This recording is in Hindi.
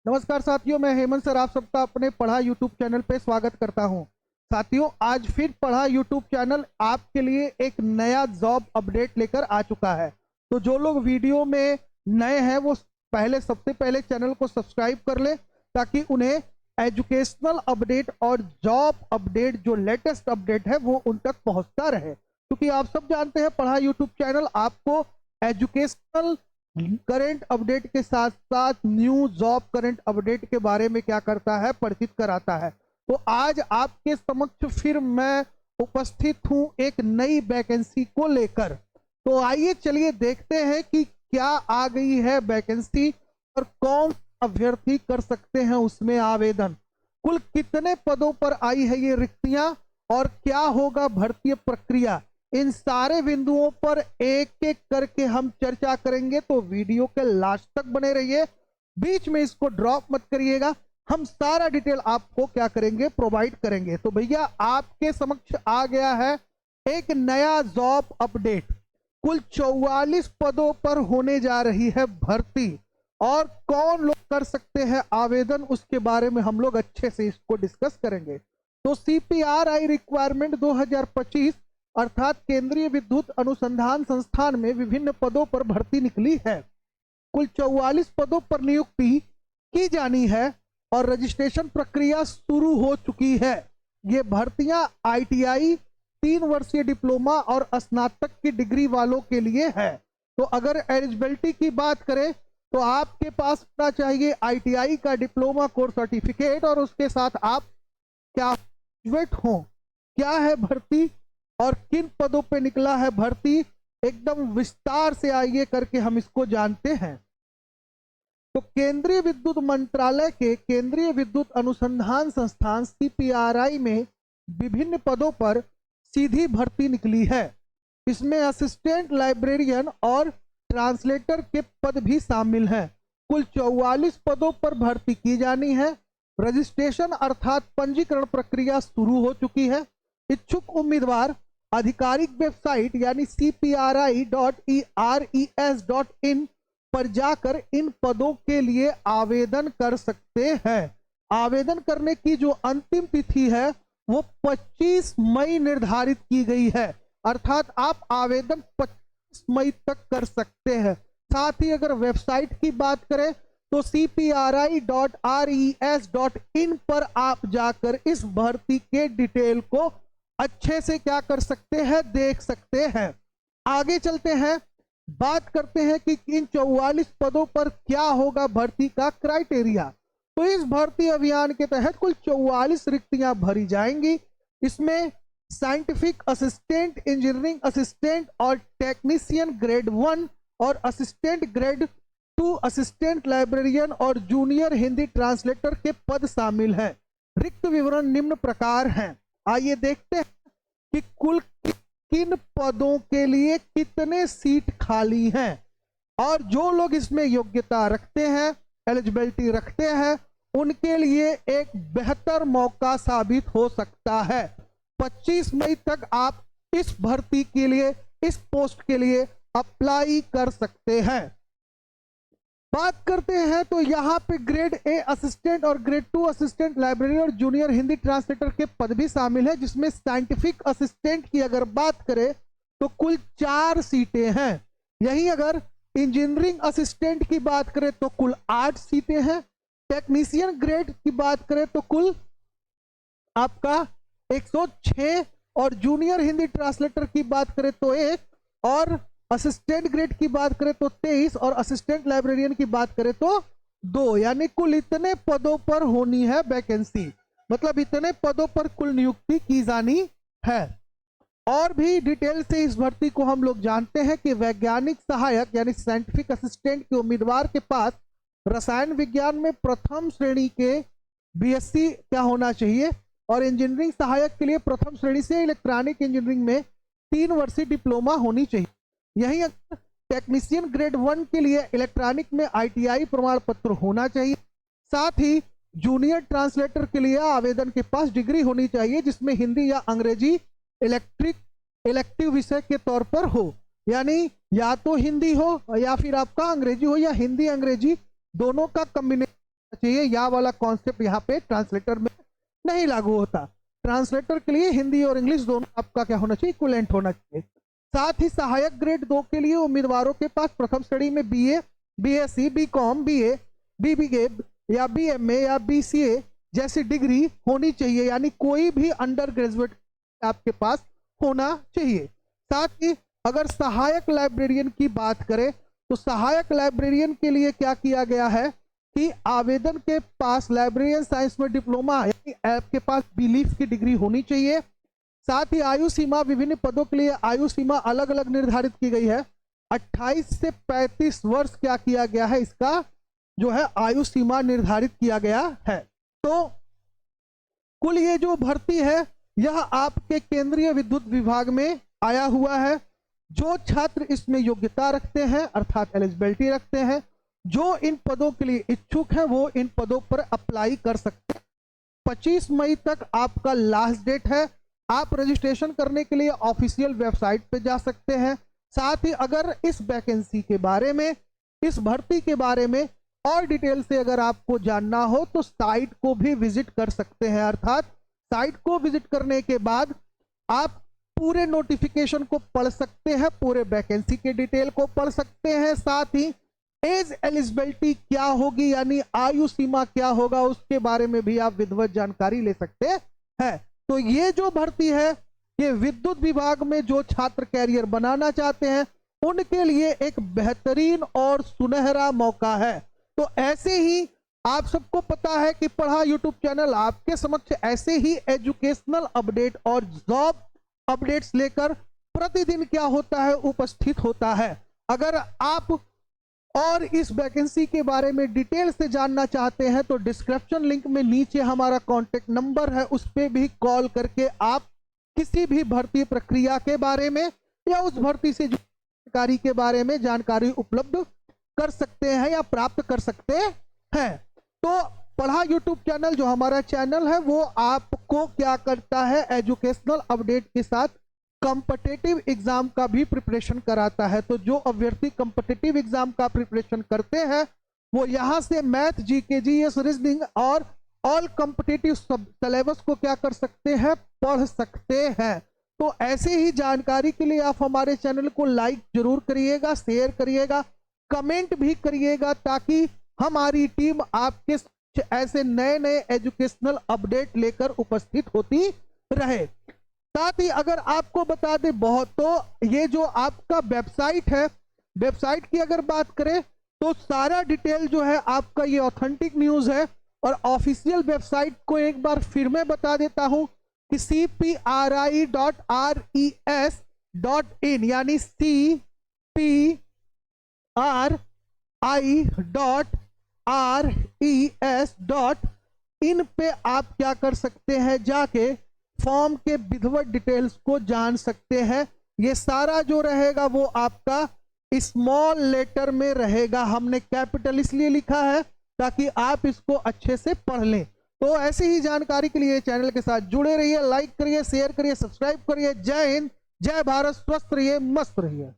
नमस्कार साथियों, मैं हेमंत सर आप सबका अपने पढ़ा यूट्यूब चैनल पे स्वागत करता हूं। साथियों, आज फिर पढ़ा यूट्यूब चैनल आपके लिए एक नया जॉब अपडेट लेकर आ चुका है। तो जो लोग वीडियो में नए हैं वो सबसे पहले चैनल को सब्सक्राइब कर लें, ताकि उन्हें एजुकेशनल अपडेट और जॉब अपडेट जो लेटेस्ट अपडेट है वो उन तक पहुंचता रहे। क्योंकि आप सब जानते हैं पढ़ा यूट्यूब चैनल आपको एजुकेशनल करंट अपडेट के साथ साथ न्यू जॉब करंट अपडेट के बारे में क्या करता है, परिचित कराता है। तो आज आपके समक्ष फिर मैं उपस्थित हूं एक नई वैकेंसी को लेकर। तो आइए चलिए देखते हैं कि क्या आ गई है वैकेंसी और कौन अभ्यर्थी कर सकते हैं उसमें आवेदन। कुल कितने पदों पर आई है ये रिक्तियां और क्या होगा भर्ती प्रक्रिया, इन सारे बिंदुओं पर एक एक करके हम चर्चा करेंगे। तो वीडियो के लास्ट तक बने रहिए, बीच में इसको ड्रॉप मत करिएगा। हम सारा डिटेल आपको क्या करेंगे, प्रोवाइड करेंगे। तो भैया आपके समक्ष आ गया है एक नया जॉब अपडेट। कुल 44 पदों पर होने जा रही है भर्ती और कौन लोग कर सकते हैं आवेदन, उसके बारे में हम लोग अच्छे से इसको डिस्कस करेंगे। तो सीपीआरआई रिक्वायरमेंट 2025 अर्थात केंद्रीय विद्युत अनुसंधान संस्थान में विभिन्न पदों पर भर्ती निकली है। कुल 44 पदों पर नियुक्ति की जानी है और रजिस्ट्रेशन प्रक्रिया शुरू हो चुकी है। ये भर्तियां आईटीआई 3 वर्षीय डिप्लोमा और स्नातक की डिग्री वालों के लिए है। तो अगर एलिजिबिलिटी की बात करें तो आपके पास होना चाहिए आईटीआई का डिप्लोमा कोर्स सर्टिफिकेट और उसके साथ आप क्या ग्रेजुएट हो। क्या है भर्ती और किन पदों पे निकला है भर्ती, एकदम विस्तार से आइए करके हम इसको जानते हैं। तो केंद्रीय विद्युत मंत्रालय के केंद्रीय विद्युत अनुसंधान संस्थान सीपीआरआई में विभिन्न पदों पर सीधी भर्ती निकली है। इसमें असिस्टेंट लाइब्रेरियन और ट्रांसलेटर के पद भी शामिल हैं। कुल 44 पदों पर भर्ती की जानी है। रजिस्ट्रेशन अर्थात पंजीकरण प्रक्रिया शुरू हो चुकी है। इच्छुक उम्मीदवार आधिकारिक वेबसाइट यानी cpri.ers.in पर जाकर इन पदों के लिए आवेदन कर सकते हैं। आवेदन करने की जो अंतिम तिथि है वो 25 मई निर्धारित की गई है, अर्थात आप आवेदन 25 मई तक कर सकते हैं। साथ ही अगर वेबसाइट की बात करें तो cpri.res.in पर आप जाकर इस भर्ती के डिटेल को अच्छे से क्या कर सकते हैं, देख सकते हैं। आगे चलते हैं, बात करते हैं कि इन 44 पदों पर क्या होगा भर्ती का क्राइटेरिया। तो इस भर्ती अभियान के तहत कुल 44 रिक्तियां भरी जाएंगी। इसमें साइंटिफिक असिस्टेंट, इंजीनियरिंग असिस्टेंट और टेक्नीशियन ग्रेड 1 और असिस्टेंट ग्रेड 2, असिस्टेंट लाइब्रेरियन और जूनियर हिंदी ट्रांसलेटर के पद शामिल हैं। रिक्त विवरण निम्न प्रकार हैं। आइए देखते हैं कि कुल किन पदों के लिए कितने सीट खाली हैं और जो लोग इसमें योग्यता रखते हैं, एलिजिबिलिटी रखते हैं, उनके लिए एक बेहतर मौका साबित हो सकता है। 25 मई तक आप इस भर्ती के लिए, इस पोस्ट के लिए अप्लाई कर सकते हैं। बात करते हैं तो यहाँ पे ग्रेड ए असिस्टेंट और ग्रेड 2 असिस्टेंट लाइब्रेरी और जूनियर हिंदी ट्रांसलेटर के पद भी शामिल है, जिसमें साइंटिफिक असिस्टेंट की अगर बात करें तो कुल 4 सीटें हैं। यहीं अगर इंजीनियरिंग असिस्टेंट की बात करें तो कुल 8 सीटें हैं। टेक्नीशियन ग्रेड की बात करें तो कुल आपका 106 और जूनियर हिंदी ट्रांसलेटर की बात करें तो 1 और असिस्टेंट ग्रेड की बात करें तो 23 और असिस्टेंट लाइब्रेरियन की बात करें तो 2, यानी कुल इतने पदों पर होनी है वैकेंसी, मतलब इतने पदों पर कुल नियुक्ति की जानी है। और भी डिटेल से इस भर्ती को हम लोग जानते हैं कि वैज्ञानिक सहायक यानी साइंटिफिक असिस्टेंट के उम्मीदवार के पास रसायन विज्ञान में प्रथम श्रेणी के बीएससी क्या होना चाहिए और इंजीनियरिंग सहायक के लिए प्रथम श्रेणी से इलेक्ट्रॉनिक इंजीनियरिंग में 3 वर्षीय डिप्लोमा होनी चाहिए। यहीं टेक्नीशियन ग्रेड 1 के लिए इलेक्ट्रॉनिक में आईटीआई प्रमाण पत्र होना चाहिए। साथ ही जूनियर ट्रांसलेटर के लिए आवेदन के पास डिग्री होनी चाहिए जिसमें हिंदी या अंग्रेजी इलेक्टिव विषय के तौर पर हो, यानी या तो हिंदी हो या फिर आपका अंग्रेजी हो या हिंदी अंग्रेजी दोनों का कॉम्बिनेशन चाहिए, या वाला कॉन्सेप्ट यहाँ पे ट्रांसलेटर में नहीं लागू होता। ट्रांसलेटर के लिए हिंदी और इंग्लिश दोनों आपका क्या होना चाहिए, इक्विवेलेंट होना चाहिए। साथ ही सहायक ग्रेड 2 के लिए उम्मीदवारों के पास प्रथम श्रेणी में BA, BSc, BCom, BA, BBA या बीएमए या बीसीए जैसी डिग्री होनी चाहिए, यानी कोई भी अंडर ग्रेजुएट आपके पास होना चाहिए। साथ ही अगर सहायक लाइब्रेरियन की बात करें तो सहायक लाइब्रेरियन के लिए क्या किया गया है कि आवेदन के पास लाइब्रेरियन साइंस में डिप्लोमा यानी आपके पास बीलीफ की डिग्री होनी चाहिए। साथ ही आयु सीमा, विभिन्न पदों के लिए आयु सीमा अलग अलग निर्धारित की गई है। 28 से 35 वर्ष क्या किया गया है, इसका जो है आयु सीमा निर्धारित किया गया है। तो कुल ये जो भर्ती है यह आपके केंद्रीय विद्युत विभाग में आया हुआ है। जो छात्र इसमें योग्यता रखते हैं अर्थात एलिजिबिलिटी रखते हैं, जो इन पदों के लिए इच्छुक हैं वो इन पदों पर अप्लाई कर सकते हैं। 25 मई तक आपका लास्ट डेट है। आप रजिस्ट्रेशन करने के लिए ऑफिशियल वेबसाइट पे जा सकते हैं। साथ ही अगर इस वैकेंसी के बारे में, इस भर्ती के बारे में और डिटेल से अगर आपको जानना हो तो साइट को भी विजिट कर सकते हैं। अर्थात साइट को विजिट करने के बाद आप पूरे नोटिफिकेशन को पढ़ सकते हैं, पूरे वैकेंसी के डिटेल को पढ़ सकते हैं। साथ ही एज एलिजिबिलिटी क्या होगी यानी आयु सीमा क्या होगा उसके बारे में भी आप विधिवत जानकारी ले सकते हैं। तो ये जो भर्ती है ये विद्युत विभाग में जो छात्र कैरियर बनाना चाहते हैं उनके लिए एक बेहतरीन और सुनहरा मौका है। तो ऐसे ही आप सबको पता है कि पढ़ा यूट्यूब चैनल आपके समक्ष ऐसे ही एजुकेशनल अपडेट और जॉब अपडेट्स लेकर प्रतिदिन क्या होता है, उपस्थित होता है। अगर आप और इस वैकेंसी के बारे में डिटेल से जानना चाहते हैं तो डिस्क्रिप्शन लिंक में नीचे हमारा कॉन्टेक्ट नंबर है, उस पर भी कॉल करके आप किसी भी भर्ती प्रक्रिया के बारे में या उस भर्ती से जानकारी के बारे में जानकारी उपलब्ध कर सकते हैं या प्राप्त कर सकते हैं। तो पढ़ा यूट्यूब चैनल जो हमारा चैनल है वो आपको क्या करता है, एजुकेशनल अपडेट के साथ कॉम्पिटिटिव एग्जाम का भी प्रिपरेशन कराता है। तो जो अभ्यर्थी कॉम्पिटिटिव एग्जाम का प्रिपरेशन करते हैं वो यहाँ से मैथ, जीके, जीएस, रीजनिंग और ऑल कॉम्पिटिटिव सिलेबस को क्या कर सकते हैं, पढ़ सकते हैं। तो ऐसे ही जानकारी के लिए आप हमारे चैनल को लाइक जरूर करिएगा, शेयर करिएगा, कमेंट भी करिएगा ताकि हमारी टीम आपके ऐसे नए नए एजुकेशनल अपडेट लेकर उपस्थित होती रहे। साथ ही अगर आपको बता दें बहुत, तो ये जो आपका वेबसाइट है, वेबसाइट की अगर बात करें तो सारा डिटेल जो है आपका ये ऑथेंटिक न्यूज है। और ऑफिशियल वेबसाइट को एक बार फिर मैं बता देता हूं कि cpri.res.in यानी cpri.res.in पे आप क्या कर सकते हैं, जाके फॉर्म के विधिवत डिटेल्स को जान सकते हैं। ये सारा जो रहेगा वो आपका स्मॉल लेटर में रहेगा। हमने कैपिटल इसलिए लिखा है ताकि आप इसको अच्छे से पढ़ लें। तो ऐसी ही जानकारी के लिए चैनल के साथ जुड़े रहिए, लाइक करिए, शेयर करिए, सब्सक्राइब करिए। जय हिंद, जय भारत, स्वस्थ रहिए, मस्त रहिए।